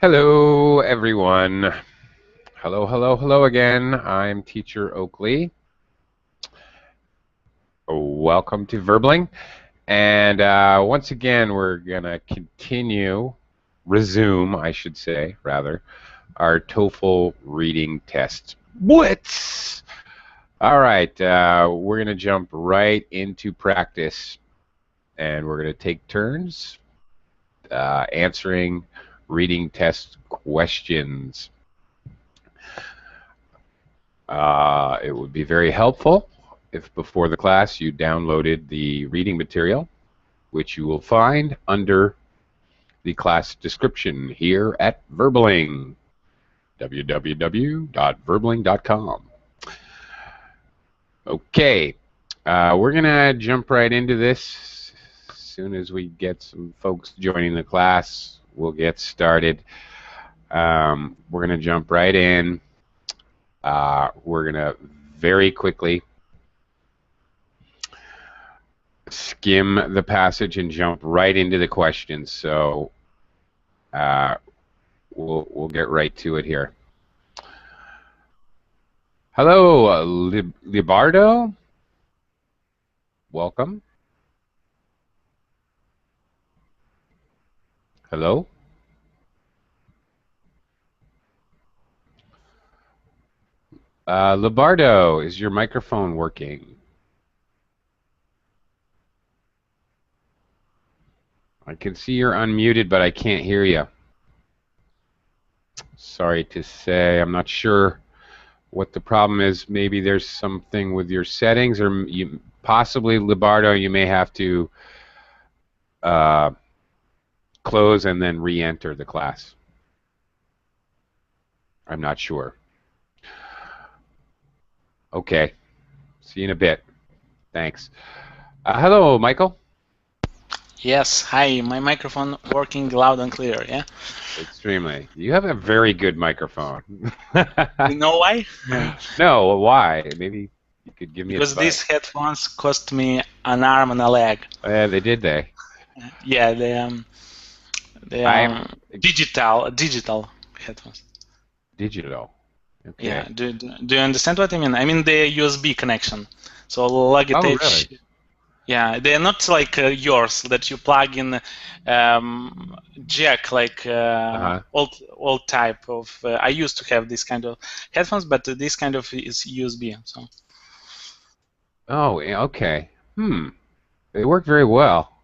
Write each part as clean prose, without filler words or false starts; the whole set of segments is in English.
Hello, everyone. Hello, hello, hello again. I'm Teacher Oakley. Welcome to Verbling. And once again, we're going to resume, I should say, rather, our TOEFL reading test. Blitz! All right, we're going to jump right into practice. And we're going to take turns answering reading test questions. It would be very helpful if before the class you downloaded the reading material, which you will find under the class description here at Verbling, www.verbling.com. Okay, we're going to jump right into this. As soon as we get some folks joining the class, we'll get started. We're going to jump right in. We're going to very quickly skim the passage and jump right into the questions. So we'll get right to it here. Hello, Libardo. Welcome. Hello. Libardo, is your microphone working? I can see you're unmuted, but I can't hear you. Sorry to say, I'm not sure what the problem is. Maybe there's something with your settings, or possibly, Libardo, you may have to close and then re-enter the class. I'm not sure. Okay. See you in a bit. Thanks. Hello, Michael. Yes, hi. My microphone working loud and clear, yeah? Extremely. You have a very good microphone. You know why? No, why? Maybe you could give me because advice. these headphones cost me an arm and a leg. Yeah, they did, they? Yeah, they are digital headphones. Digital. Okay. Yeah. Do you understand what I mean? I mean the USB connection. So Logitech. Oh, really? Yeah, they're not like yours that you plug in jack like old type of. I used to have this kind of headphones, but this kind of is USB. So. Oh, okay. They work very well.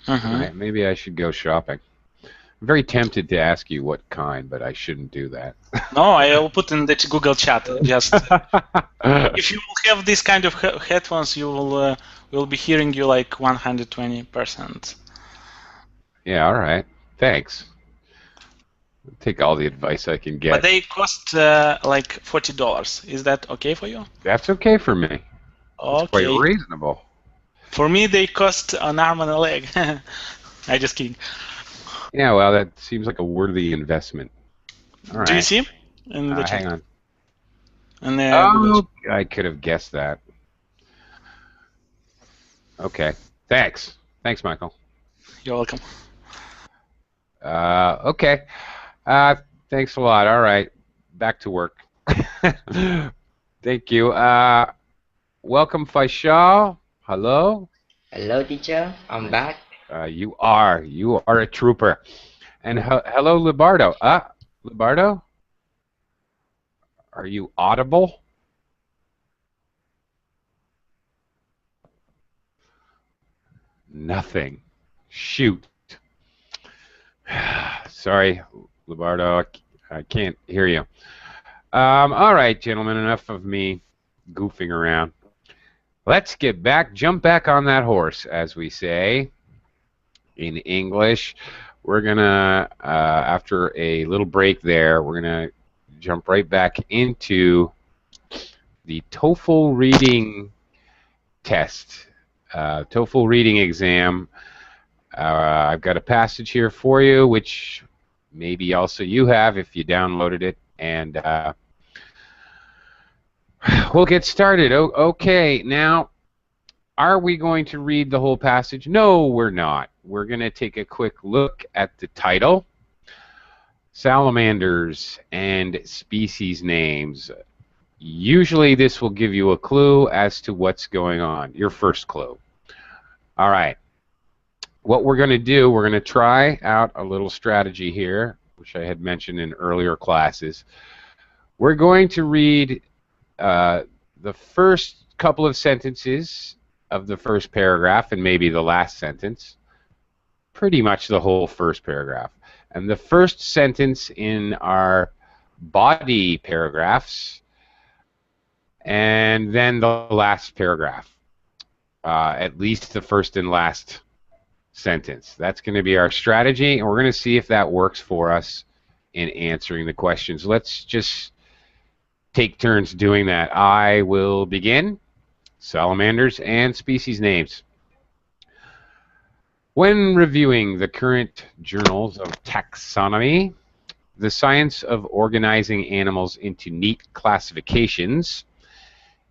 Mm-hmm. All right, maybe I should go shopping. I'm very tempted to ask you what kind, but I shouldn't do that. No, I will put in the Google chat. Just if you have this kind of headphones, you will be hearing you like 120%. Yeah, all right. Thanks. I'll take all the advice I can get. But they cost like $40. Is that okay for you? That's okay for me. Okay. It's quite reasonable. For me, they cost an arm and a leg. I'm just kidding. Yeah, well, that seems like a worthy investment. All right. Do you see? In the chat. Hang on. And oh, I could have guessed that. Okay. Thanks. Thanks, Michael. You're welcome. Okay. Thanks a lot. All right. Back to work. Thank you. Welcome, Faisal. Hello. Hello, teacher. I'm back. You are a trooper. And hello, Libardo. Libardo? Are you audible? Nothing. Shoot. Sorry, Libardo. I can't hear you. All right, gentlemen, enough of me goofing around. Let's jump back on that horse, as we say in English. We're gonna, after a little break there, we're gonna jump right back into the TOEFL reading test, TOEFL reading exam. I've got a passage here for you, which maybe also you have if you downloaded it, and we'll get started. Okay, now, are we going to read the whole passage? No, we're not. We're going to take a quick look at the title. salamanders and species names. Usually this will give you a clue as to what's going on. Your first clue. All right. What we're going to do, we're going to try out a little strategy here, which I had mentioned in earlier classes. We're going to read the first couple of sentences of the first paragraph and maybe the last sentence, pretty much the whole first paragraph. And the first sentence in our body paragraphs, and then the last paragraph, at least the first and last sentence. That's going to be our strategy, and we're going to see if that works for us in answering the questions. Let's just take turns doing that. I will begin. Salamanders and species names. When reviewing the current journals of taxonomy, the science of organizing animals into neat classifications,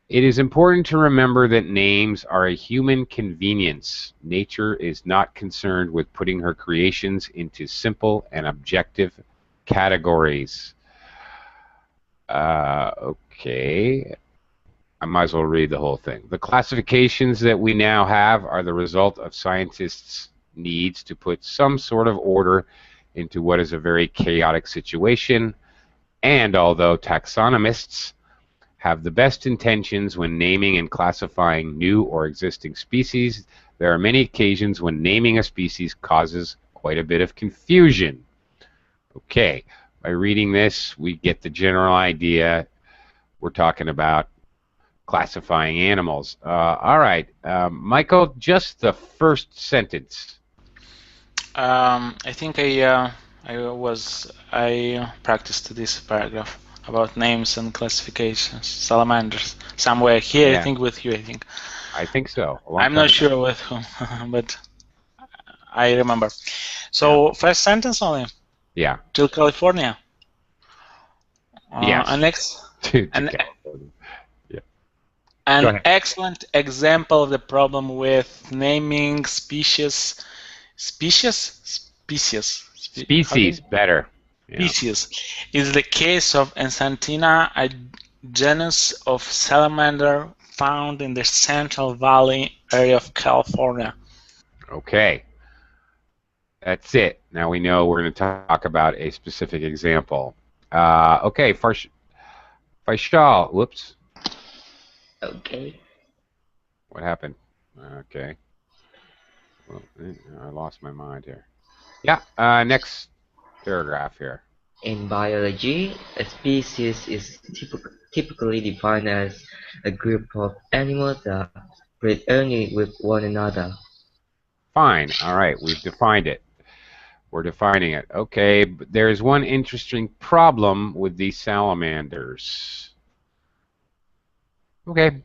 it is important to remember that names are a human convenience. Nature is not concerned with putting her creations into simple and objective categories. Okay. I might as well read the whole thing. The classifications that we now have are the result of scientists' needs to put some sort of order into what is a very chaotic situation, and although taxonomists have the best intentions when naming and classifying new or existing species, there are many occasions when naming a species causes quite a bit of confusion. Okay, by reading this, we get the general idea. We're talking about classifying animals. All right, Michael, just the first sentence. I think I practiced this paragraph about names and classifications. Salamanders somewhere here. Yeah. I think with you. I think so. I'm not sure with whom, but I remember. So yeah. First sentence only. Yeah. Till California. Yes. And next. To California. An excellent example of the problem with naming species. Species better. Yeah. Species is the case of Ensantina, a genus of salamander found in the Central Valley area of California. Okay. That's it. Now we know we're going to talk about a specific example. Okay, Faisal. Whoops. Okay. What happened? Okay. Well, I lost my mind here. Yeah, next paragraph here. In biology, a species is typically defined as a group of animals that breed only with one another. Fine. All right, we've defined it. We're defining it. Okay, but there's one interesting problem with these salamanders. Okay,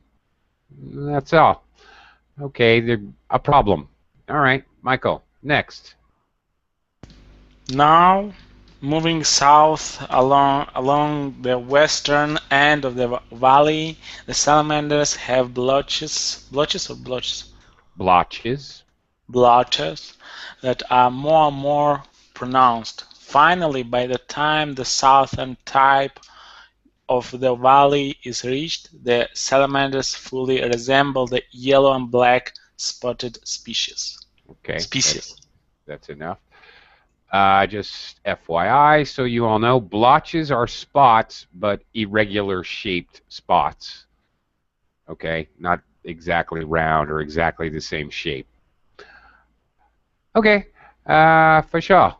that's all. Okay, they're a problem. All right, Michael, next. Now, moving south along the western end of the valley, the salamanders have blotches that are more and more pronounced. Finally, by the time the southern tip of the valley is reached, the salamanders fully resemble the yellow and black spotted species. Okay, that's enough. Just FYI, so you all know, blotches are spots, but irregular shaped spots. Okay, not exactly round or exactly the same shape. Okay, Faisal.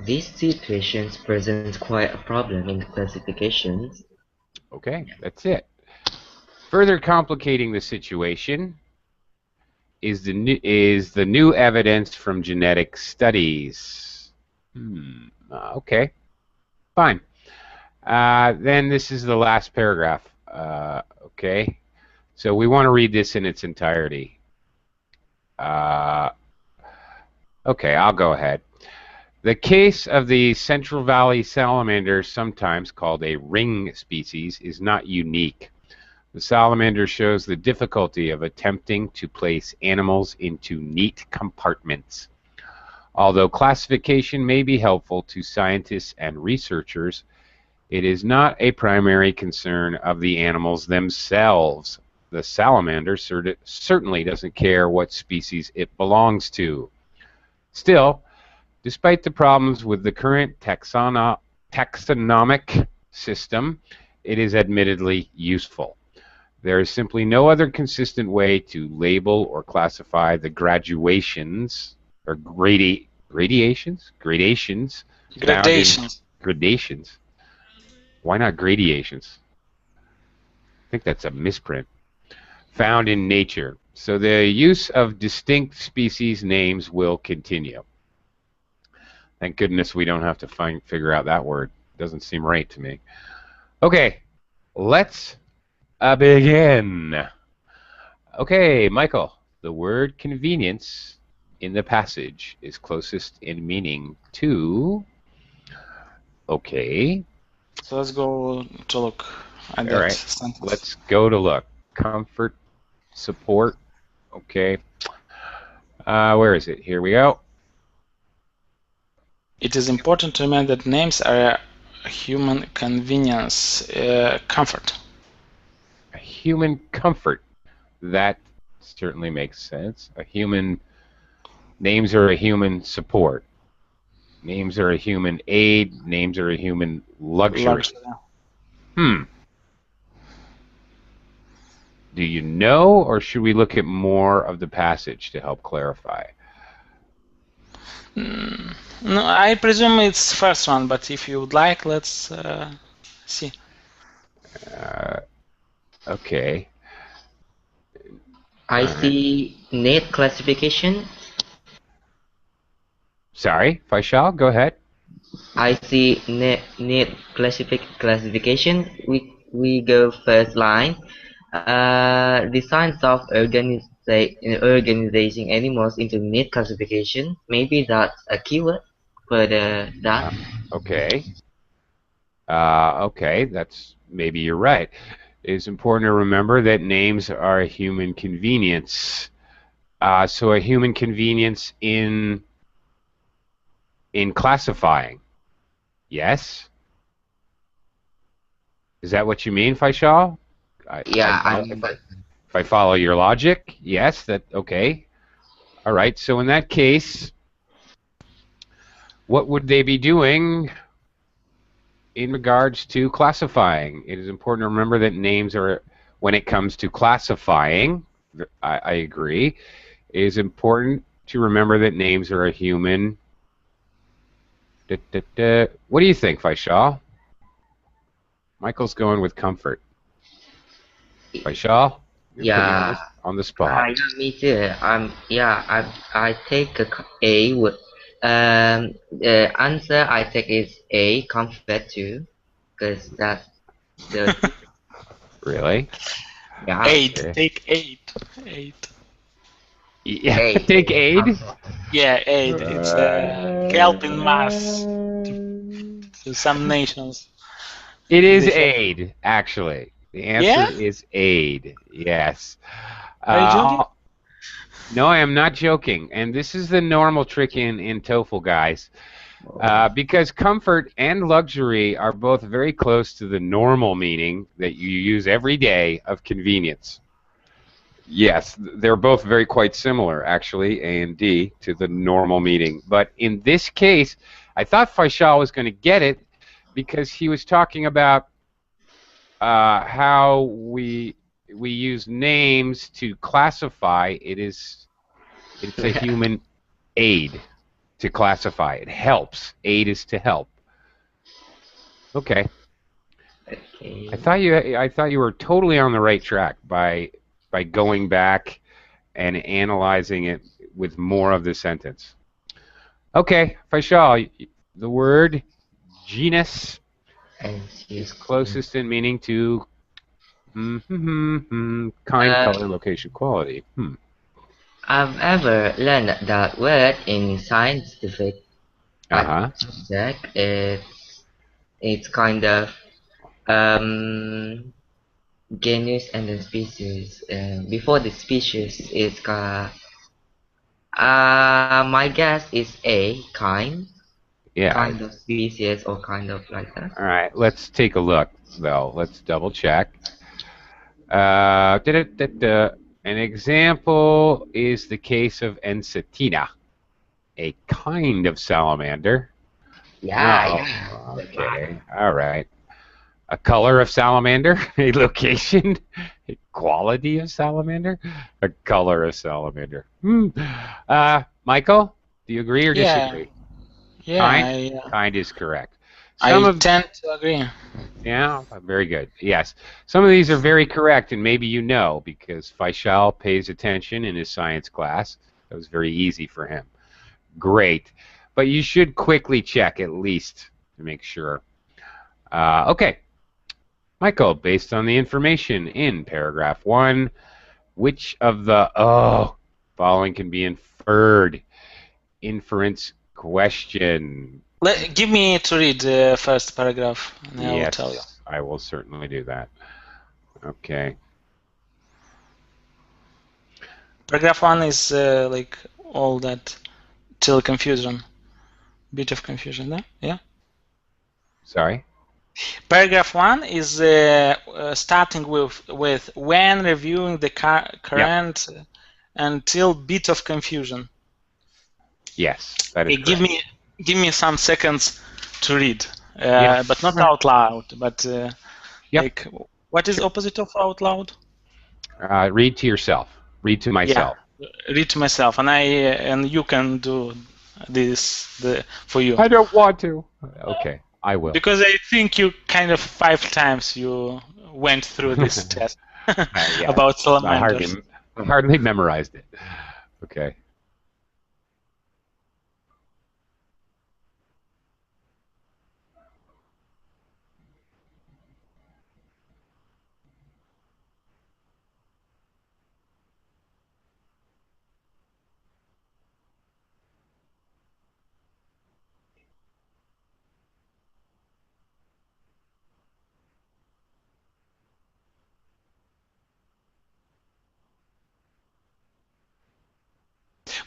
These situations present quite a problem in the classifications. Okay, that's it. Further complicating the situation is the new evidence from genetic studies. Okay, fine. Then this is the last paragraph. Okay, so we want to read this in its entirety. Okay, I'll go ahead. The case of the Central Valley salamander, sometimes called a ring species, is not unique. The salamander shows the difficulty of attempting to place animals into neat compartments. Although classification may be helpful to scientists and researchers, it is not a primary concern of the animals themselves. The salamander certainly doesn't care what species it belongs to. Still, despite the problems with the current taxonomic system, it is admittedly useful. There is simply no other consistent way to label or classify the gradations or gradations found in gradations. Why not gradations? I think that's a misprint. Found in nature. So the use of distinct species names will continue. Thank goodness we don't have to figure out that word. Doesn't seem right to me. Okay, let's begin. Okay, Michael, the word convenience in the passage is closest in meaning to... Okay. So let's go to look at that sentence. Let's go to look. Comfort, support. Okay. Where is it? Here we go. It is important to remember that names are a human convenience, comfort. A human comfort. That certainly makes sense. Names are a human support. Names are a human aid. Names are a human luxury. Do you know, or should we look at more of the passage to help clarify? No, I presume it's first one, but if you would like, let's see. Okay. I see need classification. Sorry, Faisal, go ahead. I see need classification. We go first line. The science of organizing animals into need classification. Maybe that's a keyword for that. Okay. Okay, maybe you're right. It's important to remember that names are a human convenience. So a human convenience in classifying. Yes? Is that what you mean, Faisal? If I follow your logic, yes, okay. All right, so in that case, what would they be doing in regards to classifying? It is important to remember that names are, when it comes to classifying, I agree, it is important to remember that names are a human. What do you think, Faisal? Michael's going with comfort. Faisal? Yeah. On the spot. Me too. I take A with the answer I take is A, comfort too, because that's the Really? Yeah. Aid. Okay. Take aid. Aid. Yeah. Aid. Take aid. Yeah, aid. It's help in mass to some nations. It is aid, actually. The answer is aid. Yes. Are you joking? No, I am not joking. And this is the normal trick in TOEFL, guys. Because comfort and luxury are both very close to the normal meaning that you use every day of convenience. Yes, they're both very quite similar, actually, A and D, to the normal meaning. But in this case, I thought Faisal was going to get it because he was talking about how we use names to classify. It's a human aid to classify. It helps. Aid is to help. Okay. I thought you were totally on the right track by going back and analyzing it with more of the sentence. Okay, Faisal, the word genus is closest in meaning to kind, color, location, quality. I've ever learned that word in scientific subject. It's kind of genus and then species. Before the species is My guess is A, kind. Yeah. Kind of species or kind of like that. All right. Let's take a look, though. Let's double check. An example is the case of Encetina, a kind of salamander. Yeah, Oh, yeah. That's right. okay. All right. A color of salamander, a location, a quality of salamander, a color of salamander. Michael, do you agree or Yeah, disagree? Kind? yeah. Kind is correct. Some I of tend to agree. Yeah, very good. Yes. Some of these are very correct, and maybe you know because Faisal pays attention in his science class. That was very easy for him. Great. But you should quickly check at least to make sure. Okay. Michael, based on the information in paragraph 1, which of the following can be inferred? Inference question. Give me to read the first paragraph, and I will tell you. Yes, I will certainly do that. Okay. Paragraph 1 is like all that till confusion. Bit of confusion there, yeah? Sorry? Paragraph 1 is starting with when reviewing the current until bit of confusion. Yes, that is Give correct. me some seconds to read, Yes. but not out loud. But Yep. like, what is opposite of out loud? Read to yourself. Read to myself. Yeah, read to myself, and you can do this for you. I don't want to. Okay, I will. Because I think you kind of 5 times you went through this test Yeah, about salamanders. I hardly memorized it. Okay.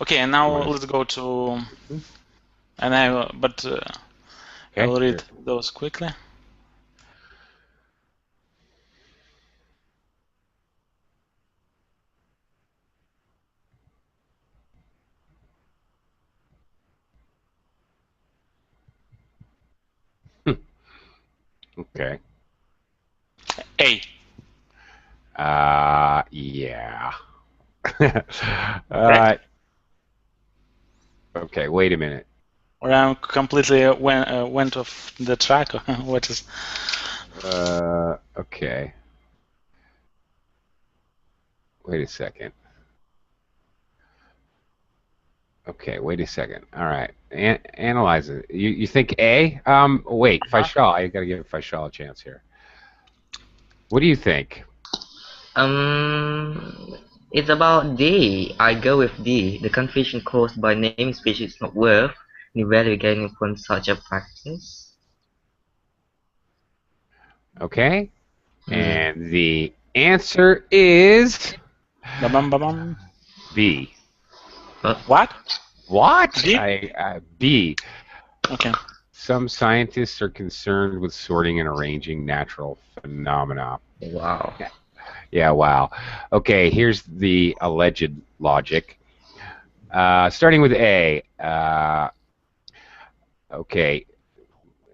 Okay, and now let's go to, and I will read those quickly. Okay. A. Yeah. Correct? Okay, wait a minute. Or I'm completely went off the track. What is? Okay. Wait a second. Okay, wait a second. All right, analyze it. You think A? Wait, Faisal. I gotta give Faisal a chance here. What do you think? It's about D. I go with D. The confusion caused by naming species is not worth investigating upon such a practice. Okay, and the answer is B. What? What? B? B. Okay. Some scientists are concerned with sorting and arranging natural phenomena. Wow. Yeah, wow. Okay, here's the alleged logic. Starting with A. Okay,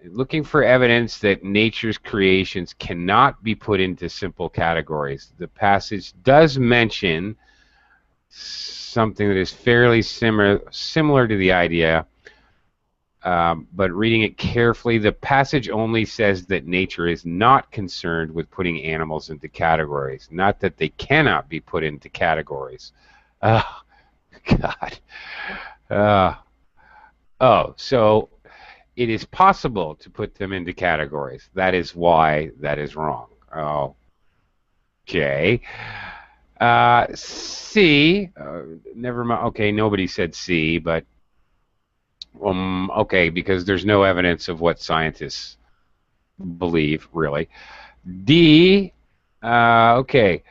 looking for evidence that nature's creations cannot be put into simple categories. The passage does mention something that is fairly similar to the idea, but reading it carefully, the passage only says that nature is not concerned with putting animals into categories, not that they cannot be put into categories. Oh, God. So it is possible to put them into categories. That is why that is wrong. Okay. C. Never mind. Okay, nobody said C, but okay, because there's no evidence of what scientists believe, really. D. Okay.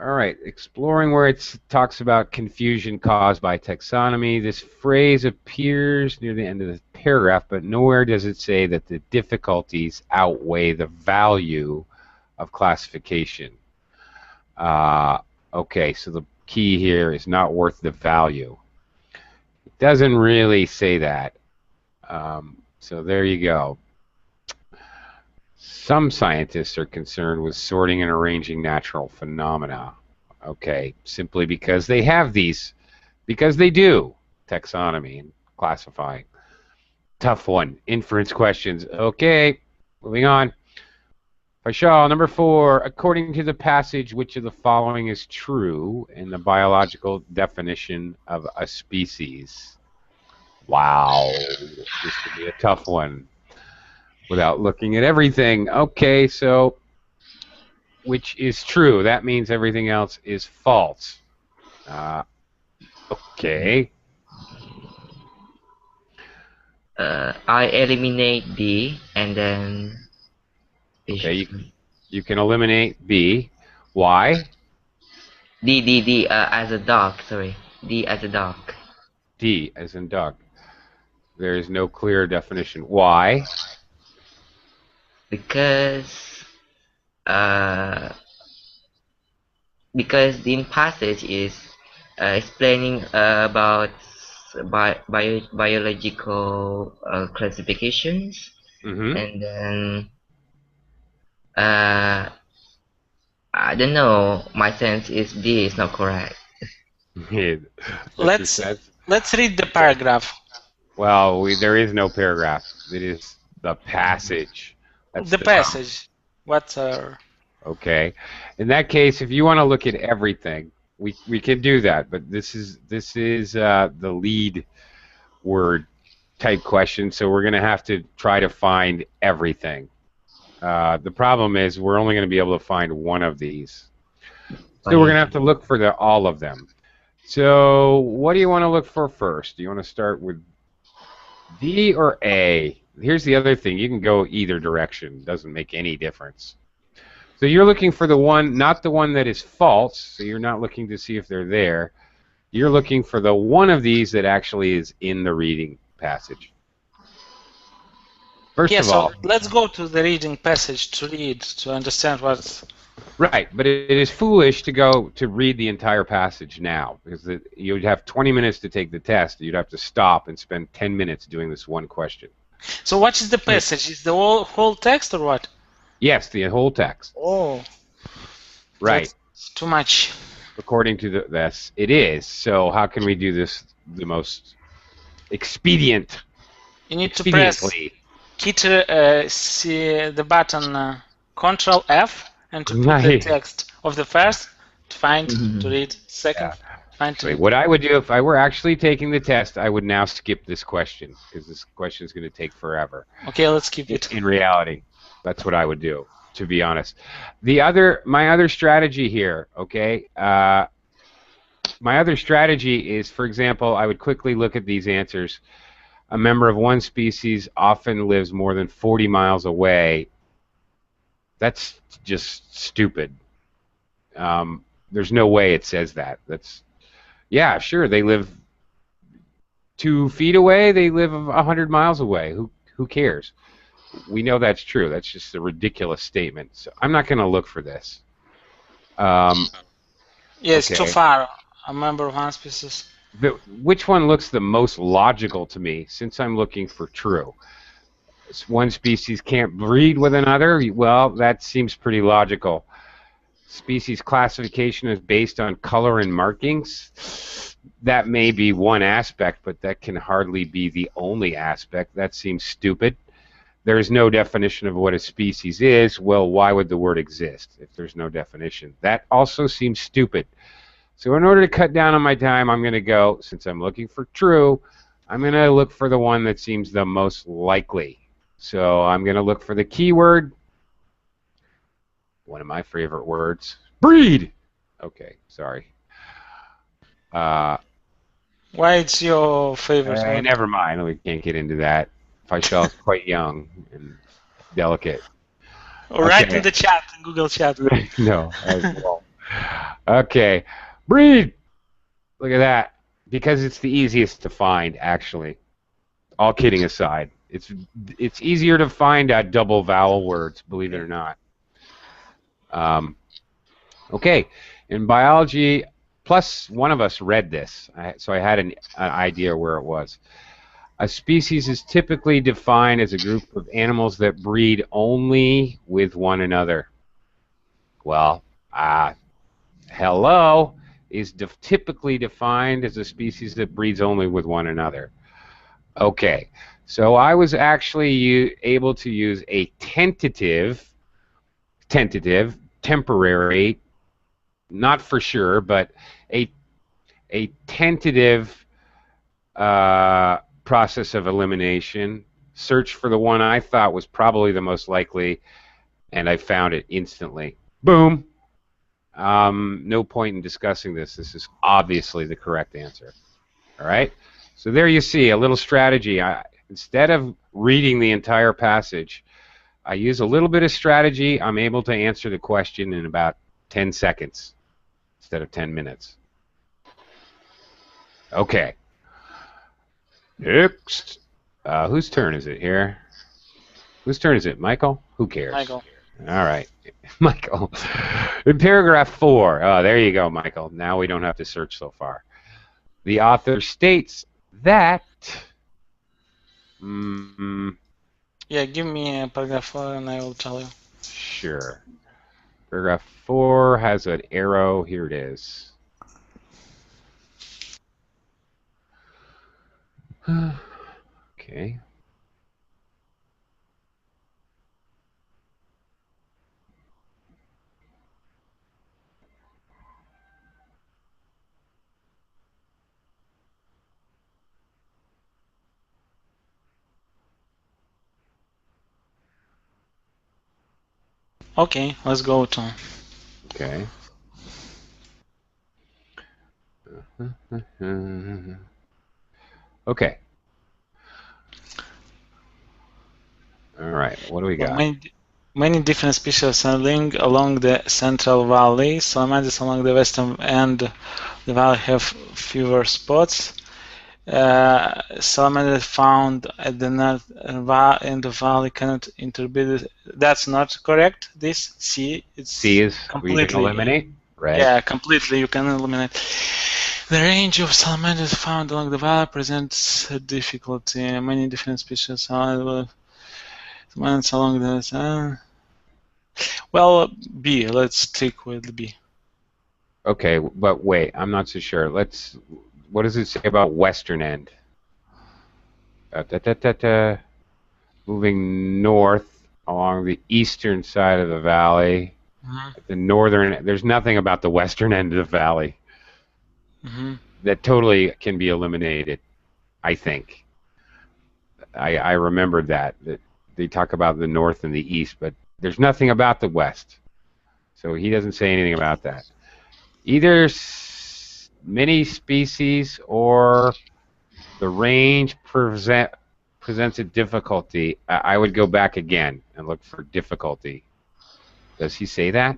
All right, exploring where it talks about confusion caused by taxonomy. This phrase appears near the end of the paragraph, but nowhere does it say that the difficulties outweigh the value of classification. Okay, so the key here is not worth the value. It doesn't really say that. So there you go. Some scientists are concerned with sorting and arranging natural phenomena. Okay, simply because they have these, because they do taxonomy and classifying. Tough one. Inference questions. Okay, moving on. Paschal, number 4. According to the passage, which of the following is true in the biological definition of a species? Wow, this could be a tough one without looking at everything. Okay, so which is true? That means everything else is false. Okay. I eliminate D and then. Okay, you can eliminate B. Why? D as a dog. Sorry, D as a dog. D as in dog. There is no clear definition. Why? Because the passage is explaining about biological classifications, and then I don't know. My sense is D is not correct. Let's read the paragraph. Well, there is no paragraph. It is the passage. That's the passage. What's Okay. In that case, if you want to look at everything, we can do that. But this is the lead word type question, so we're going to have to try to find everything. The problem is we're only going to be able to find one of these. So we're going to have to look for all of them. So what do you want to look for first? Do you want to start with D or A? Here's the other thing. You can go either direction. It doesn't make any difference. So you're looking for the one, not the one that is false, so you're not looking to see if they're there. You're looking for the one of these that actually is in the reading passage. First of all, let's go to the reading passage to read, to understand what's... Right, but it is foolish to go to read the entire passage now, because you'd have 20 minutes to take the test. You'd have to stop and spend 10 minutes doing this one question. So what is the passage? Is the whole text or what? Yes, the whole text. Oh. Right. That's too much. According to this, it is. So how can we do this the most expedient? You need to press the button Control F and to put the text of the first, to find, to read second. Yeah. What I would do if I were actually taking the test, I would now skip this question, because this question is going to take forever. Okay, let's skip it. In reality, that's what I would do, to be honest. My other strategy here, okay, my other strategy is, for example, I would quickly look at these answers. A member of one species often lives more than 40 miles away. That's just stupid. There's no way it says that. Yeah, sure, they live 2 feet away, they live 100 miles away. Who cares? We know that's true. That's just a ridiculous statement. So I'm not going to look for this. Yes, okay. Too far. A member of one species. Which one looks the most logical to me, since I'm looking for true? One species can't breed with another? Well, that seems pretty logical. Species classification is based on color and markings. That may be one aspect, but that can hardly be the only aspect. That seems stupid. There is no definition of what a species is. Well, why would the word exist if there's no definition? That also seems stupid. So in order to cut down on my time, I'm going to go, since I'm looking for true, I'm going to look for the one that seems the most likely. So I'm going to look for the keyword. One of my favorite words. Breed! Okay, sorry. Why it's your favorite word? Never mind. We can't get into that. Paschal is quite young and delicate. Or write in the chat, in Google chat. No, I won't. Okay. Breed. Look at that. Because it's the easiest to find, actually. All kidding aside. It's easier to find double vowel words, believe it or not. Okay. In biology, plus one of us read this, so I had an idea where it was. A species is typically defined as a group of animals that breed only with one another. Well, hello is typically defined as a species that breeds only with one another. Okay, so I was actually able to use a tentative, temporary, not for sure, but a tentative process of elimination, search for the one I thought was probably the most likely, and I found it instantly. Boom. No point in discussing this. This is obviously the correct answer. All right? So there you see a little strategy. Instead of reading the entire passage, I use a little bit of strategy. I'm able to answer the question in about 10 seconds instead of 10 minutes. Okay. Next. Whose turn is it here? Whose turn is it? Michael? Who cares? Michael. All right. Michael. In paragraph 4. Oh, there you go, Michael. Now we don't have to search so far. The author states that... Yeah, give me paragraph 4 and I will tell you. Sure. Paragraph 4 has an arrow. Here it is. Okay. Okay, let's go to. Okay. Okay. All right. What do we got? Many different species are linked along the Central Valley. Salamanders along the western end of the valley have fewer spots. Salamanders found at the north end of the valley cannot interbreed. That's not correct. This C, it's C is completely, we can eliminate, right? Yeah, completely. You can eliminate. The range of salamanders found along the valley presents a difficulty. Many different species are along the. Well, B. Let's stick with B. Okay, but wait, I'm not so sure. What does it say about western end? Moving north along the eastern side of the valley. The northern, there's nothing about the western end of the valley. That totally can be eliminated, I think. I remembered that they talk about the north and the east, but there's nothing about the west. So he doesn't say anything about that. Either many species or the range presents a difficulty. I would go back again and look for difficulty. Does he say that?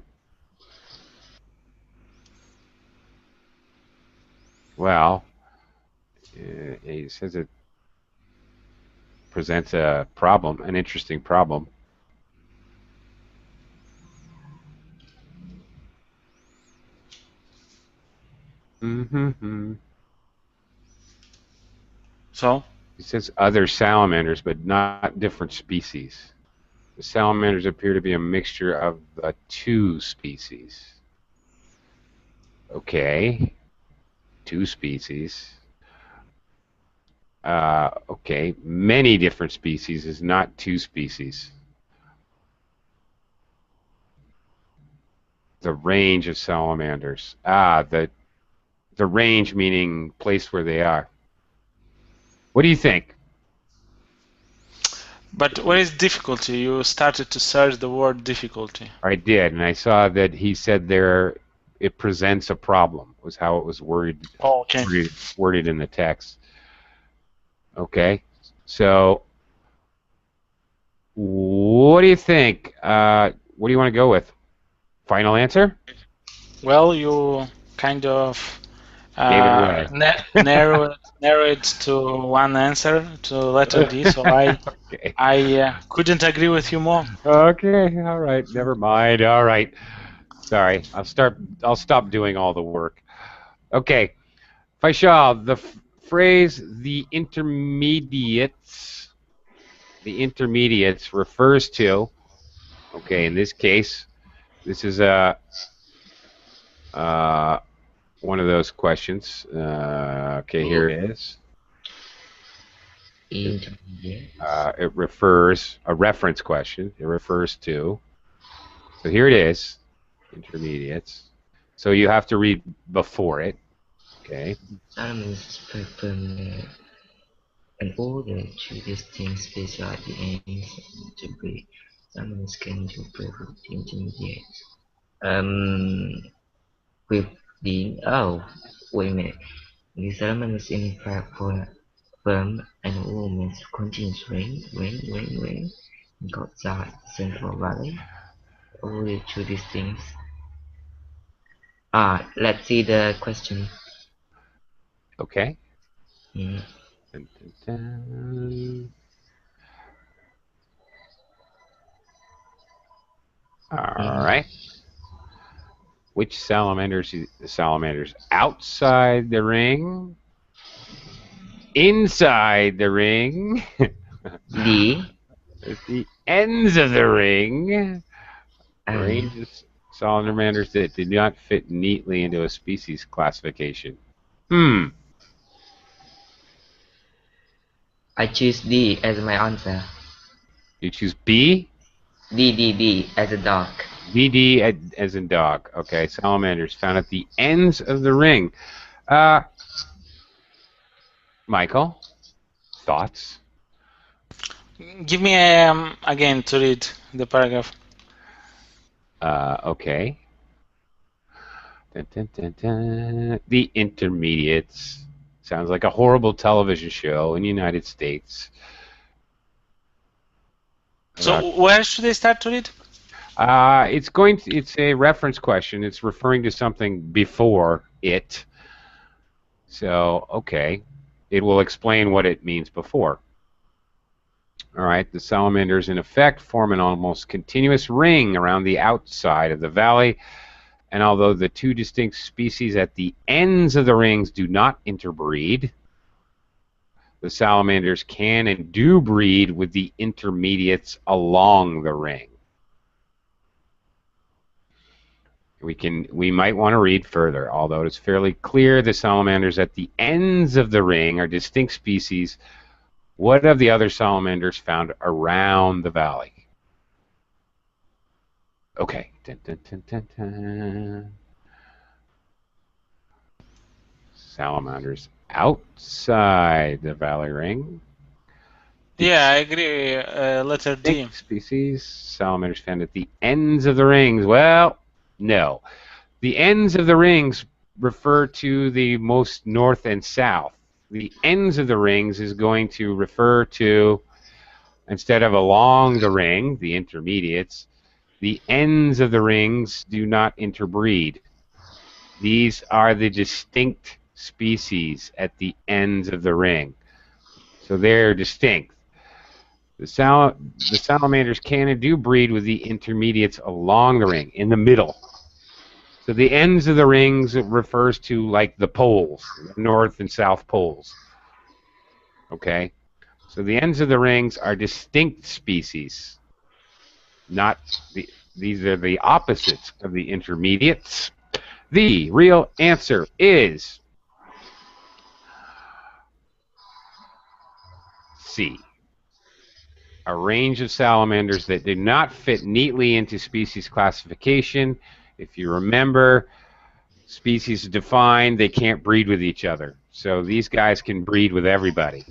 Well, he says it presents a problem, an interesting problem. So? He says other salamanders, but not different species. The salamanders appear to be a mixture of the two species. Okay. Two species. Okay. Many different species is not two species. The range of salamanders. The range meaning place where they are. What do you think? But what is difficulty? You started to search the word difficulty. I did, and I saw that he said there it presents a problem, was how it was worded, worded in the text. Okay, so what do you think? What do you want to go with? Final answer? Well, you kind of Gave it away. narrow it to one answer, to letter D. So Okay. I couldn't agree with you more. Okay. All right. Never mind. All right. Sorry. I'll stop doing all the work. Okay. Faisal, the phrase the intermediates refers to, okay, in this case, this is one of those questions. Okay, here it is. Intermediate. It refers, a reference question. It refers to, so here it is, intermediates. So you have to read before it. Okay. Salamands perform an order to distinct species at the ends to breed. Salamands can do perfect intermediate. With the wait a minute. The salamands in fact firm and women's continuous rain outside Central Valley. Order to distinct. Let's see the question. Okay. Mm. Dun, dun, dun. All right. Which salamanders outside the ring, inside the ring, D. at the ends of the ring, And range of salamanders that did not fit neatly into a species classification. I choose D as my answer. You choose B? D as a dog. DD as in dog. Okay, salamanders found at the ends of the ring. Michael, thoughts? Give me again to read the paragraph. Okay. Dun, dun, dun, dun. The Intermediates. Sounds like a horrible television show in the United States. So where should I start to read? It's a reference question. It's referring to something before it. So, okay. It will explain what it means before. All right, the salamanders in effect form an almost continuous ring around the outside of the valley, and although the two distinct species at the ends of the rings do not interbreed, the salamanders can and do breed with the intermediates along the ring. We might want to read further, although it's fairly clear the salamanders at the ends of the ring are distinct species. What of the other salamanders found around the valley? Okay. Dun, dun, dun, dun, dun. Salamanders outside the valley ring. Yeah, I agree. Letter D. Species. Salamanders found at the ends of the rings. Well, no. The ends of the rings refer to the most north and south. The ends of the rings is going to refer to, instead of along the ring, the intermediates, the ends of the rings do not interbreed. These are the distinct species at the ends of the ring. So they're distinct. The salamanders can and do breed with the intermediates along the ring, in the middle. So the ends of the rings refers to like the poles, the north and south poles. Okay? So the ends of the rings are distinct species. These are the opposites of the intermediates. The real answer is C. A range of salamanders that did not fit neatly into species classification. If you remember, species defined, they can't breed with each other. So these guys can breed with everybody.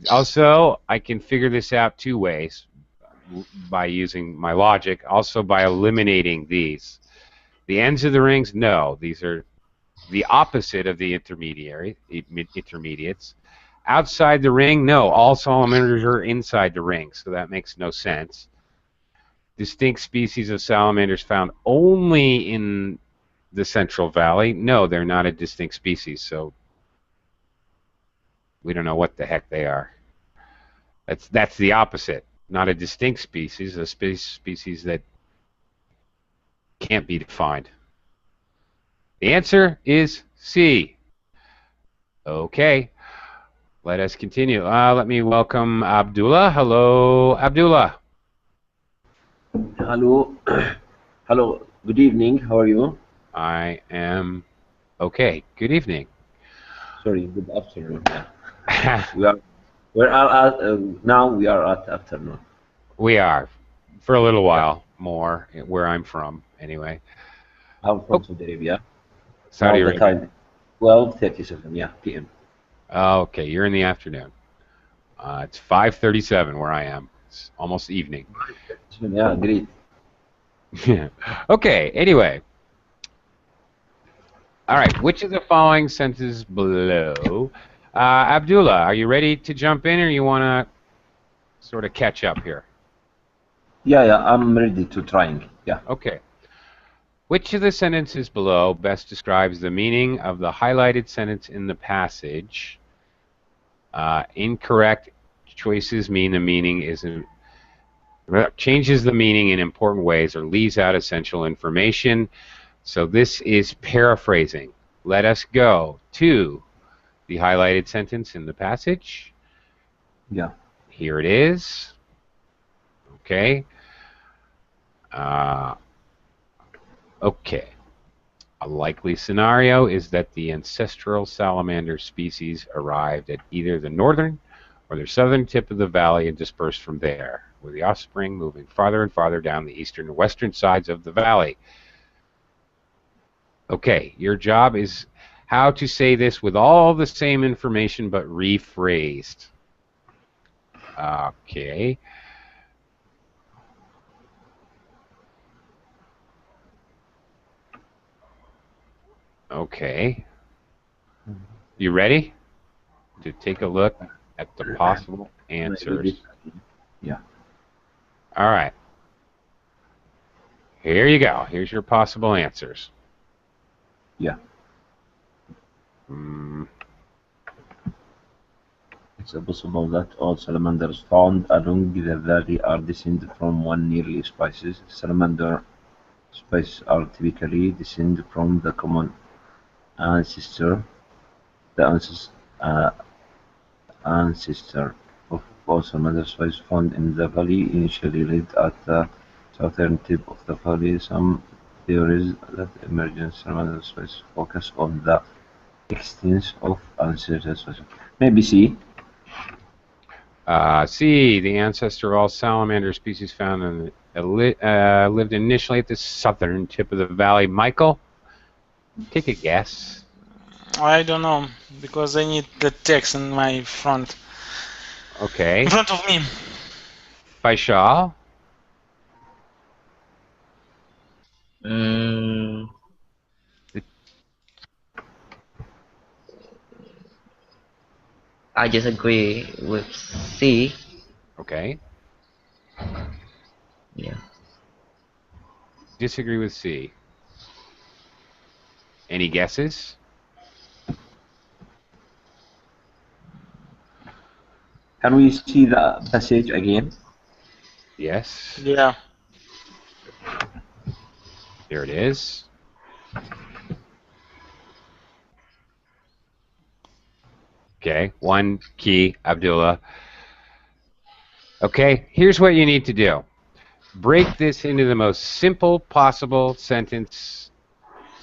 Also, I can figure this out two ways, by using my logic, also by eliminating these. The ends of the rings, no, these are the opposite of the intermediates. Outside the ring, no, all salamanders are inside the ring, so that makes no sense. distinct species of salamanders found only in the Central Valley? No, they're not a distinct species, so we don't know what the heck they are. That's the opposite. Not a distinct species, a species that can't be defined. The answer is C. Okay, let us continue. Let me welcome Abdullah. Hello, Abdullah. Hello. Hello. Good evening. How are you? I am okay. Good evening. Sorry. Good afternoon. Yeah. We are at now. We are at afternoon. We are for a little while more where I'm from, anyway. I'm from Saudi Arabia. Saudi Now the Arabia. time 12:37. Yeah, p.m. Okay, you're in the afternoon. It's 5:37 where I am. It's almost evening. Yeah, great. Okay, anyway. All right, which of the following sentences below? Abdullah, are you ready to jump in or you want to sort of catch up here? Yeah. I'm ready to trying. Yeah. Okay. Which of the sentences below best describes the meaning of the highlighted sentence in the passage? Incorrect choices mean the meaning changes the meaning in important ways or leaves out essential information. So this is paraphrasing. Let us go to the highlighted sentence in the passage. Yeah. Here it is. Okay. Okay. A likely scenario is that the ancestral salamander species arrived at either the northern or the southern tip of the valley and dispersed from there, with the offspring moving farther and farther down the eastern and western sides of the valley. Okay, your job is how to say this with all the same information but rephrased. Okay. Okay. You ready to take a look at the possible answers? Yeah. All right. Here you go. Here's your possible answers. Yeah. It's possible that all salamanders found along the valley are descended from one nearly species. Salamander species are typically descended from the common ancestor, the ancestor of all salamander species found in the valley initially lived at the southern tip of the valley. Some theories that emergent salamander species focus on the extent of ancestral species. Maybe C. C, the ancestor of all salamander species found in lived initially at the southern tip of the valley. Michael, take a guess. I don't know, because I need the text in my front. Okay. In front of me. Faisal? I disagree with C. Okay. Yeah. Disagree with C. Any guesses? Can we see the passage again? Yes. Yeah. Here it is. Okay, one key, Abdullah. Okay, here's what you need to do. Break this into the most simple possible sentence,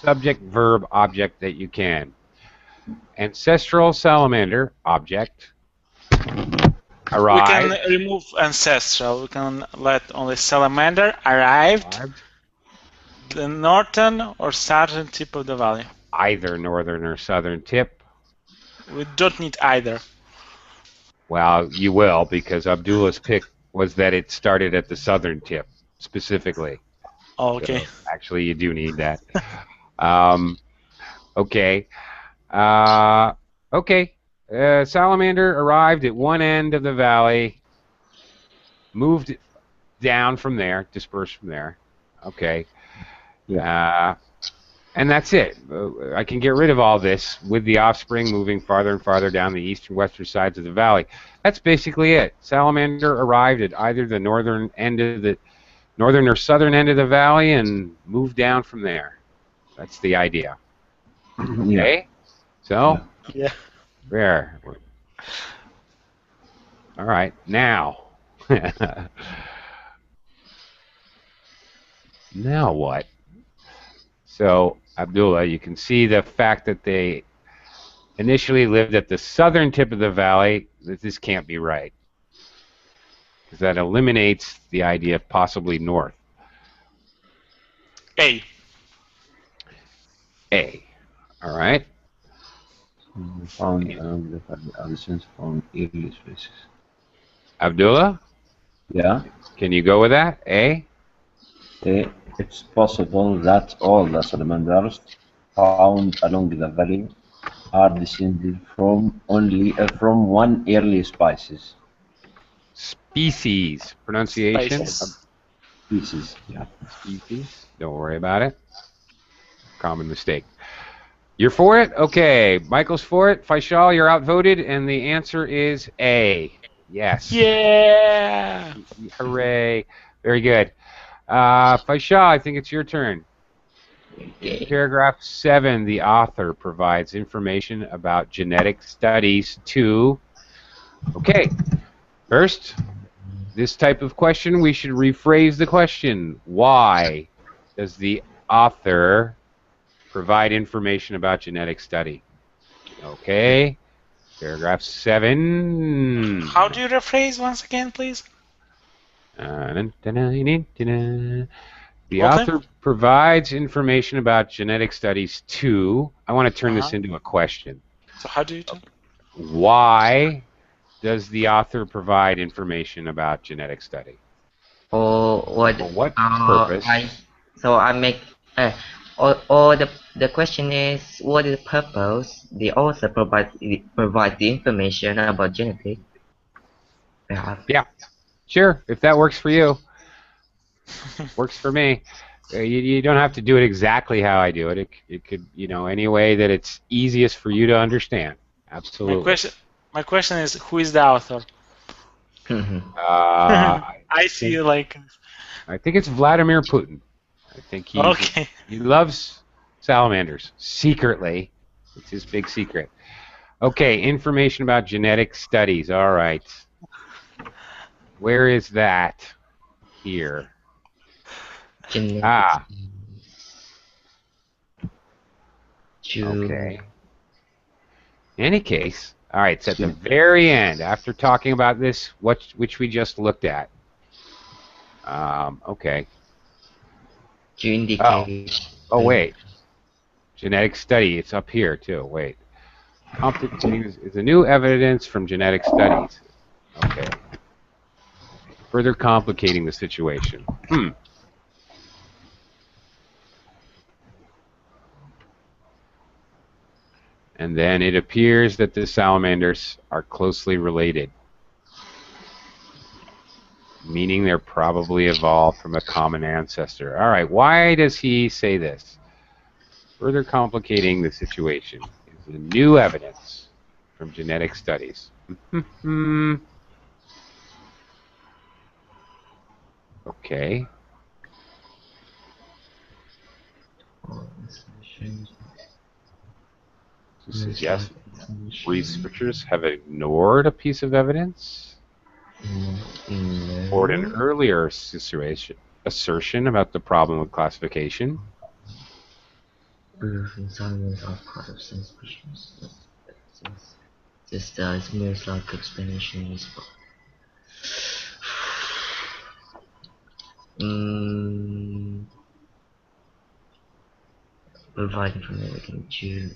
subject, verb, object that you can. Ancestral salamander, object, arrived. We can remove ancestral. We can let only salamander arrived. The northern or southern tip of the valley. Either northern or southern tip. We don't need either. Well, you will, because Abdullah's pick was that it started at the southern tip, specifically. Oh, okay. So, actually, you do need that. Okay. Okay. Salamander arrived at one end of the valley, moved down from there, disperse from there. Okay. Yeah. And that's it. I can get rid of all this with the offspring moving farther and farther down the east and western sides of the valley. That's basically it. Salamander arrived at either the northern or southern end of the valley and moved down from there. That's the idea. Okay? So, Yeah. there. All right, now. Now what? So, Abdullah, you can see the fact that they initially lived at the southern tip of the valley, that this can't be right. Because that eliminates the idea of possibly north. A. A. All right. Found along the valley adjacent from early species. Abdullah, Yeah. can you go with that? A? It's possible that all the salamanders found along the valley are descended from one early species. Species. Pronunciation? Spices. Species. Yeah. Species. Don't worry about it. Common mistake. You're for it? Okay. Michael's for it. Faisal, you're outvoted, and the answer is A. Yes. Yeah. Hooray. Very good. Faisal, I think it's your turn. In Okay. paragraph 7, the author provides information about genetic studies to... Okay. First, this type of question, we should rephrase the question. Why does the author provide information about genetic study? Okay. Paragraph 7. How do you rephrase once again, please? The What author provides information about genetic studies to... I want to turn this into a question. So how do you do? Why does the author provide information about genetic study? Or what? For what purpose? I make. Or the question is, what is the purpose the author provide the information about genetics? Yeah, sure. If that works for you, works for me. You don't have to do it exactly how I do it. It could, any way that it's easiest for you to understand. Absolutely. My question is, who is the author? I see you like. I think it's Vladimir Putin. I think he loves salamanders secretly. It's his big secret. Okay, information about genetic studies. All right. Where is that? Here. Genetics. Okay. In any case, all right, it's at the very end, after talking about this, which we just looked at. Okay. To indicate. Oh, wait. Genetic study, it's up here, too. Wait. Is a new evidence from genetic studies. Okay. Further complicating the situation. And then it appears that the salamanders are closely related, meaning they're probably evolved from a common ancestor. All right, why does he say this? Further complicating the situation is the new evidence from genetic studies. Okay. To suggest researchers have ignored a piece of evidence or an earlier assertion about the problem with classification. Salamanders are part of some species. This is most like explanation is provide information to.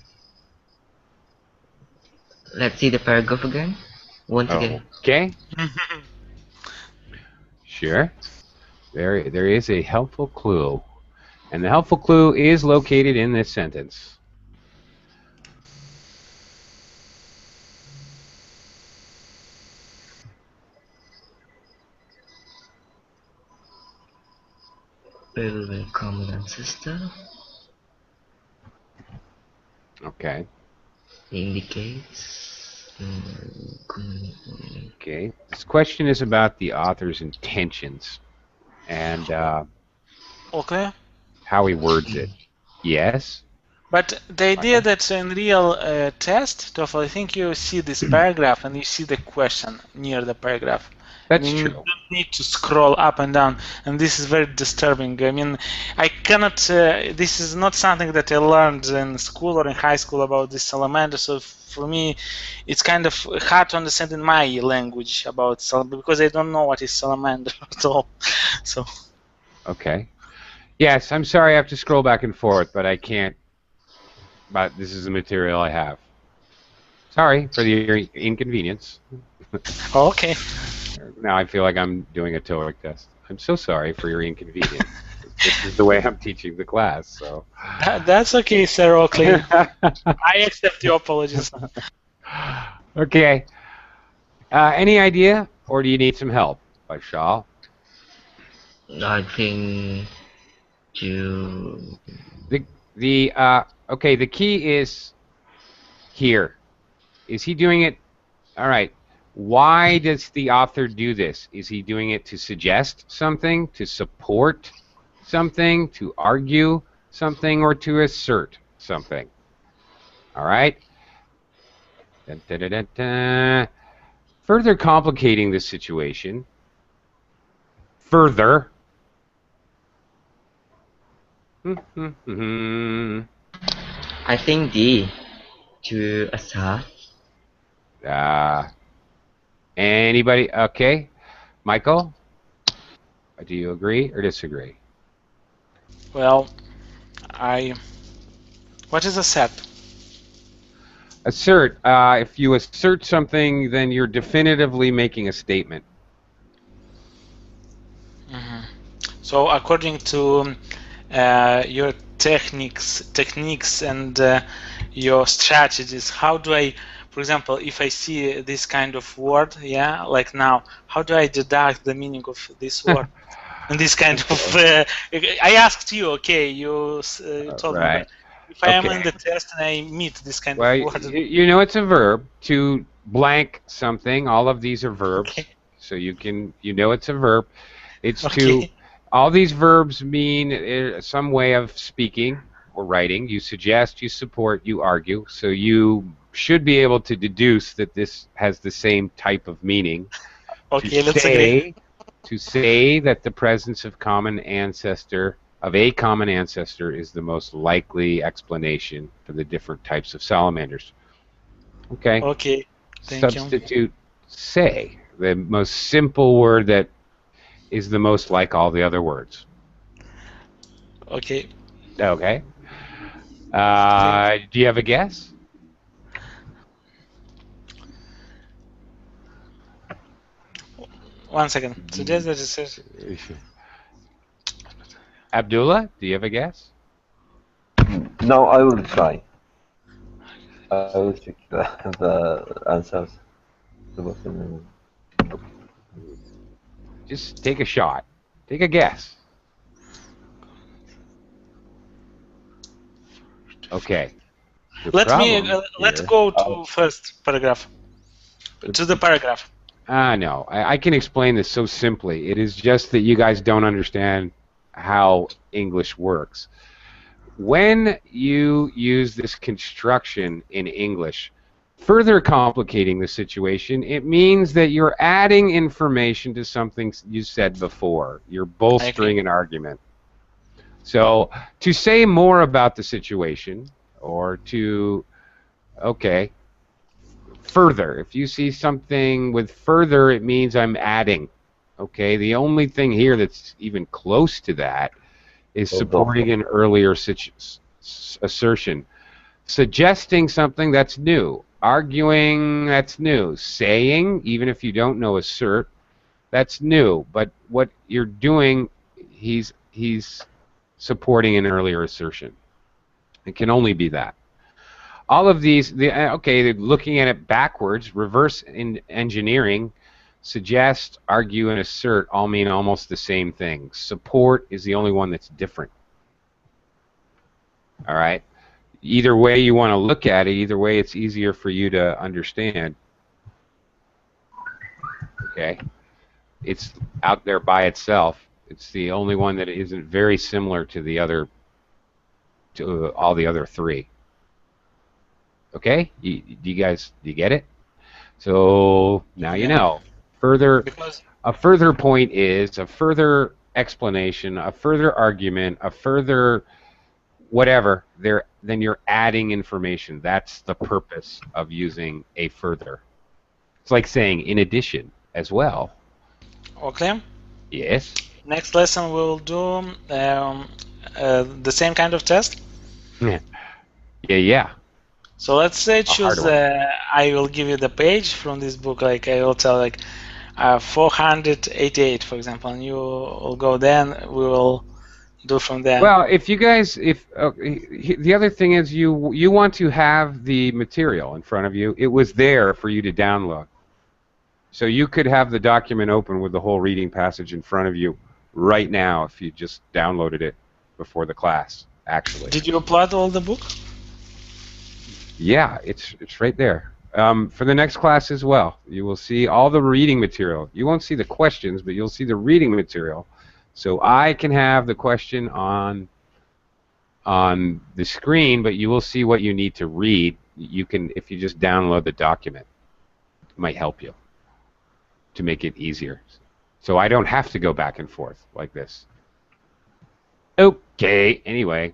Let's see the paragraph again. Once again. Okay. Sure. There is a helpful clue. And the helpful clue is located in this sentence. Very common ancestor. Okay. Indicates. Okay. This question is about the author's intentions and Okay. how he words it. Yes. But the idea that in real test, TOEFL, I think you see this paragraph and you see the question near the paragraph. I That's mean, you true. don't need to scroll up and down, and this is very disturbing. I mean, I cannot. This is not something that I learned in school or in high school about this salamander. So for me, it's kind of hard to understand in my language about salamander because I don't know what is salamander at all. So. Okay. Yes, I'm sorry I have to scroll back and forth, but I can't. But this is the material I have. Sorry for your inconvenience. Okay. Now I feel like I'm doing a TOEIC test. I'm so sorry for your inconvenience. This is the way I'm teaching the class, so. That's okay, Sir Oakley. I accept your apologies. Okay. Any idea, or do you need some help, Vishal? I think to Okay, the key is here. Is he doing it? All right. Why does the author do this? Is he doing it to suggest something, to support something, to argue something, or to assert something? All right. Dun, dun, dun, dun, dun. Further complicating the situation. Further. I think D to assert. Anybody? Okay. Michael? Do you agree or disagree? Well, what is assert? Assert. If you assert something, then you're definitively making a statement. Mm-hmm. So according to your techniques and your strategies, how do I, for example, if I see this kind of word, yeah, like now, how do I deduct the meaning of this word? And this kind of, I asked you, okay, you told me, Right. but if I am in the test and I meet this kind of word. You know it's a verb to blank something. All of these are verbs. Okay. So you know it's a verb. It's to, all these verbs mean some way of speaking or writing. You suggest, you support, you argue. So you should be able to deduce that this has the same type of meaning. Okay, let's agree. To say that the presence of a common ancestor is the most likely explanation for the different types of salamanders. Okay. Okay. Thank Substitute say, the most simple word that is the most like all the other words. Okay. Okay. Do you have a guess? One second. Abdullah, do you have a guess? No, I will try. I will check the answers. Just take a shot. Take a guess. Okay. Let's go to first paragraph. To the paragraph. No, I can explain this so simply. It is just that you guys don't understand how English works. When you use this construction in English, further complicating the situation, it means that you're adding information to something you said before. You're bolstering an argument. So to say more about the situation, or to, okay, further. If you see something with further, it means I'm adding. Okay, the only thing here that's even close to that is supporting an earlier assertion. Suggesting something, that's new. Arguing, that's new. Saying, even if you don't know assert, that's new. But what you're doing, he's supporting an earlier assertion. It can only be that. All of these, they're looking at it backwards, reverse engineering, suggest, argue, and assert all mean almost the same thing. Support is the only one that's different. All right? Either way you want to look at it, either way it's easier for you to understand. Okay? It's out there by itself. It's the only one that isn't very similar to the other, to all the other three. Okay? Do you guys, do you get it? So now you know. A further point is a further explanation, a further argument, a further whatever. Then you're adding information. That's the purpose of using a further. It's like saying in addition as well. Okay. Yes. Next lesson we'll do the same kind of test. Yeah. So let's say choose. I will give you the page from this book. Like I will tell 488, for example, and you will go. Then we will do from there. Well, if you guys, the other thing is you want to have the material in front of you. It was there for you to download. So you could have the document open with the whole reading passage in front of you right now if you just downloaded it before the class, actually. Did you upload all the book? Yeah, it's right there. For the next class as well, you will see all the reading material. You won't see the questions, but you'll see the reading material. So I can have the question on the screen, but you will see what you need to read. You can, if you just download the document, it might help you to make it easier. So I don't have to go back and forth like this. Okay, anyway.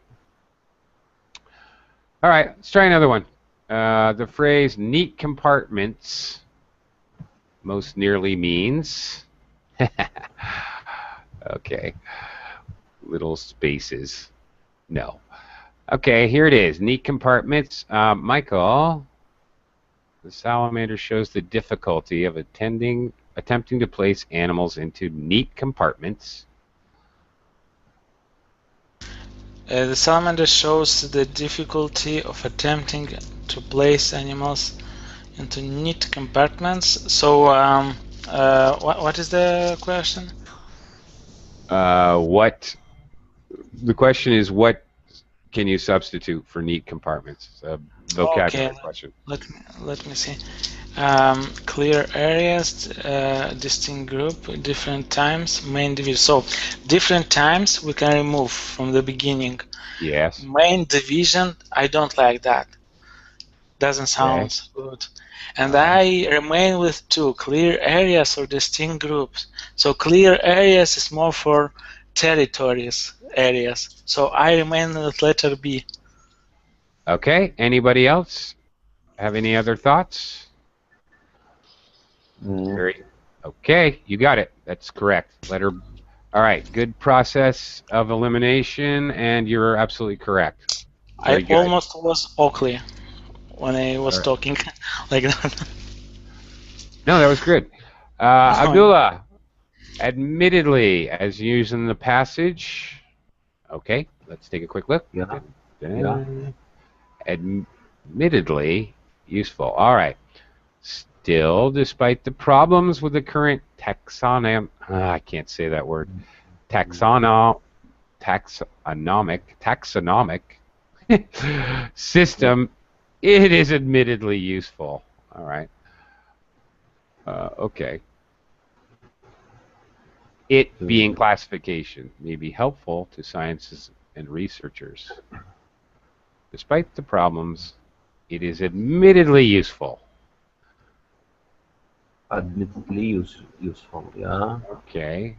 All right, let's try another one. The phrase neat compartments most nearly means okay, little spaces. No. Okay, here it is. Neat compartments. Michael, the salamander shows the difficulty of attempting to place animals into neat compartments. The salamander shows the difficulty of attempting to place animals into neat compartments. So, what is the question? The question is, what can you substitute for neat compartments? It's a vocabulary question. Let me see. Clear areas, distinct group, different times, main division. So different times we can remove from the beginning. Yes. Main division, I don't like that. Doesn't sound good. And I remain with two, clear areas or distinct groups. So clear areas is more for territories, areas. So I remain with letter B. Okay. Anybody else have any other thoughts? Okay, you got it. That's correct. Letter. All right. Good process of elimination, and you're absolutely correct. I almost was Oakley when I was talking like that. No, that was good. Abdullah, admittedly, as used in the passage. Okay, let's take a quick look. Yeah. Admittedly useful. All right. Still, despite the problems with the current taxonomic system, it is admittedly useful. All right. Okay. It being classification may be helpful to scientists and researchers. Despite the problems, it is admittedly useful. Admittedly useful, yeah. Okay.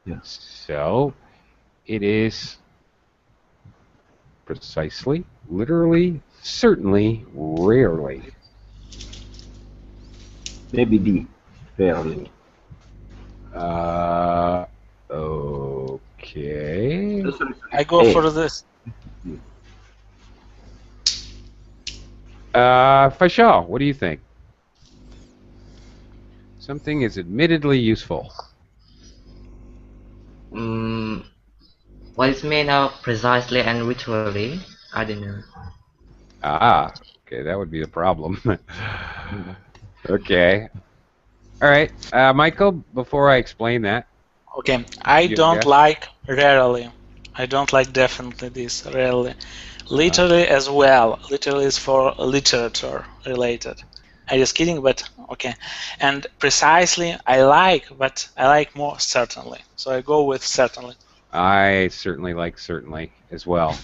Yes. So, it is precisely, literally, certainly, rarely. Maybe D, rarely. Okay. I go for this. Faisal, what do you think? Something is admittedly useful. What is made of precisely and literally? I don't know. Okay, that would be the problem. Okay. All right, Michael. Before I explain that, Okay, I you have a don't guess? like rarely. I don't like definitely this rarely. Literally as well. Literally is for literature related. I'm just kidding, but okay. And precisely, I like, but I like more certainly. So I go with certainly. I certainly like certainly as well.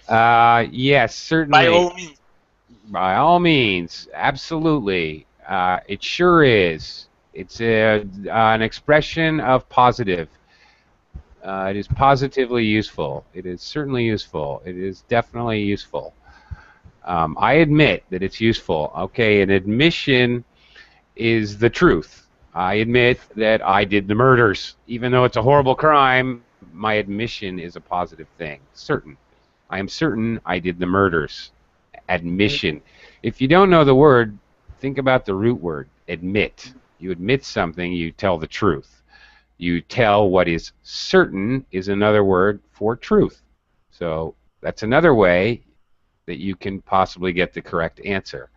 Yes, By certainly. all means. By all means, absolutely. It sure is. It's an expression of positive. It is positively useful. It is certainly useful. It is definitely useful. I admit that it's useful. Okay, an admission is the truth. I admit that I did the murders. Even though it's a horrible crime, my admission is a positive thing. Certain. I am certain I did the murders. Admission. If you don't know the word, think about the root word, admit. You admit something, you tell the truth. You tell what is certain is another word for truth. So that's another way that you can possibly get the correct answer.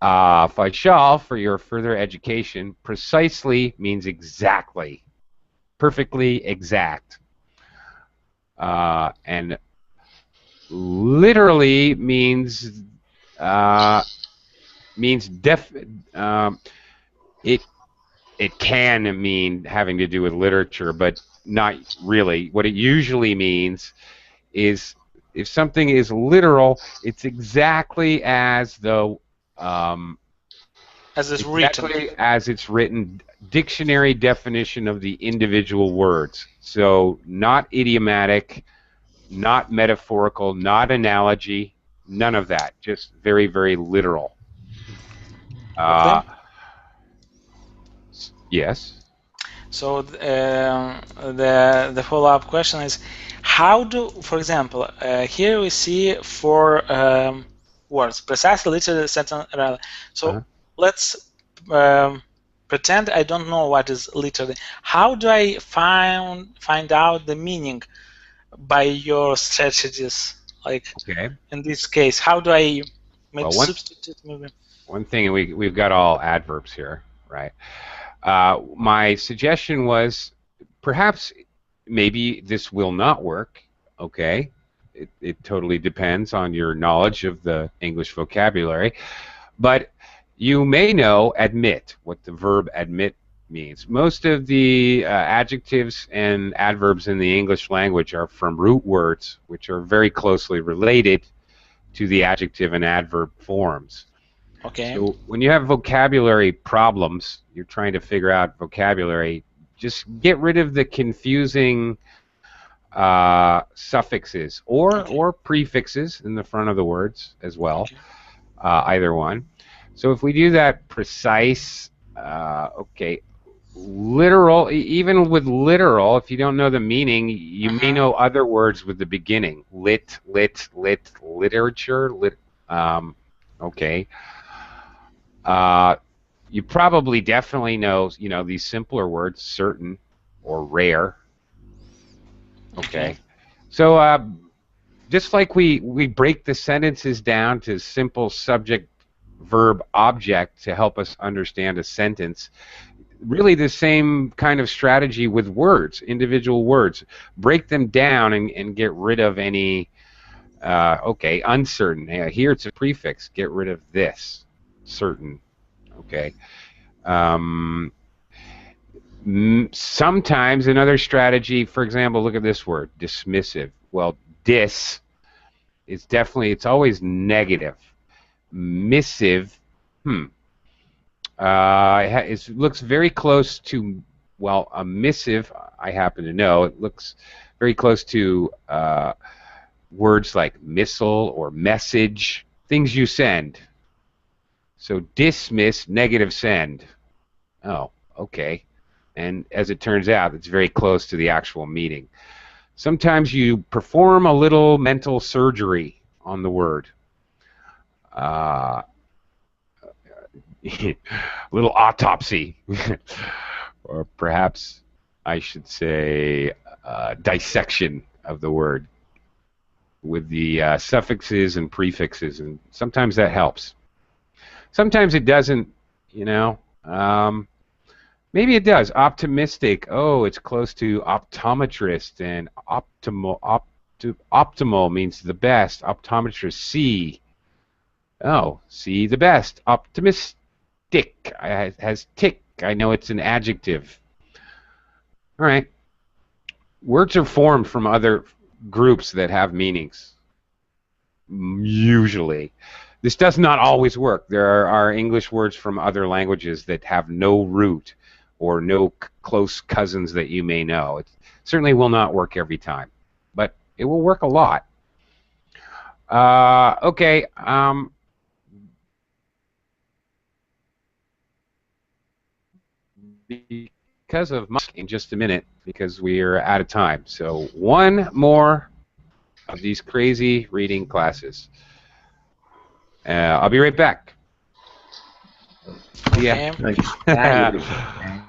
Faisal, for your further education, precisely means exactly, perfectly exact. And literally means it it can mean having to do with literature, but not really. What it usually means is if something is literal, it's exactly as the As is written. exactly as it's written, dictionary definition of the individual words. So not idiomatic, not metaphorical, not analogy, none of that. Just very, very literal. Okay. Uh, yes. So the follow-up question is, how do, for example, here we see four words: precisely, literally, sentence, rarely. So let's pretend I don't know what is literally. How do I find out the meaning by your strategies? Like Okay. in this case, how do I maybe Well, substitute maybe? one thing, and we've got all adverbs here, right? My suggestion was perhaps maybe this will not work. Okay. It totally depends on your knowledge of the English vocabulary. But you may know admit, what the verb admit means. Most of the adjectives and adverbs in the English language are from root words, which are very closely related to the adjective and adverb forms. Okay. So when you have vocabulary problems, you're trying to figure out vocabulary, just get rid of the confusing suffixes or prefixes in the front of the words as well, Okay. Either one. So if we do that precise, okay, literal, even with literal, if you don't know the meaning, you may know other words with the beginning. Lit, literature, okay. You probably definitely know, these simpler words, certain or rare. Okay. So just like we break the sentences down to simple subject, verb, object to help us understand a sentence, really the same kind of strategy with words, individual words. Break them down and get rid of any, okay, uncertain. Here it's a prefix. Get rid of this, certain. Okay. Sometimes another strategy, for example, look at this word, dismissive. Well, dis is definitely, it's always negative. Missive, it looks very close to, well, a missive, I happen to know, it looks very close to words like missile or message, things you send. So dismiss, negative send. Oh, okay. And as it turns out, it's very close to the actual meaning. Sometimes you perform a little mental surgery on the word. A little autopsy. Or perhaps I should say dissection of the word with the suffixes and prefixes, and sometimes that helps. Sometimes it doesn't, you know. Maybe it does. Optimistic. Oh, it's close to optometrist, and optimal means the best. Optometrist. C. Oh, C the best. Optimistic has tick. I know it's an adjective. All right. Words are formed from other groups that have meanings. Usually. This does not always work. There are English words from other languages that have no root or no close cousins that you may know. It certainly will not work every time, but it will work a lot. Okay. Because of in just a minute, because we are out of time. So one more of these crazy reading classes. I'll be right back. Okay. Yeah.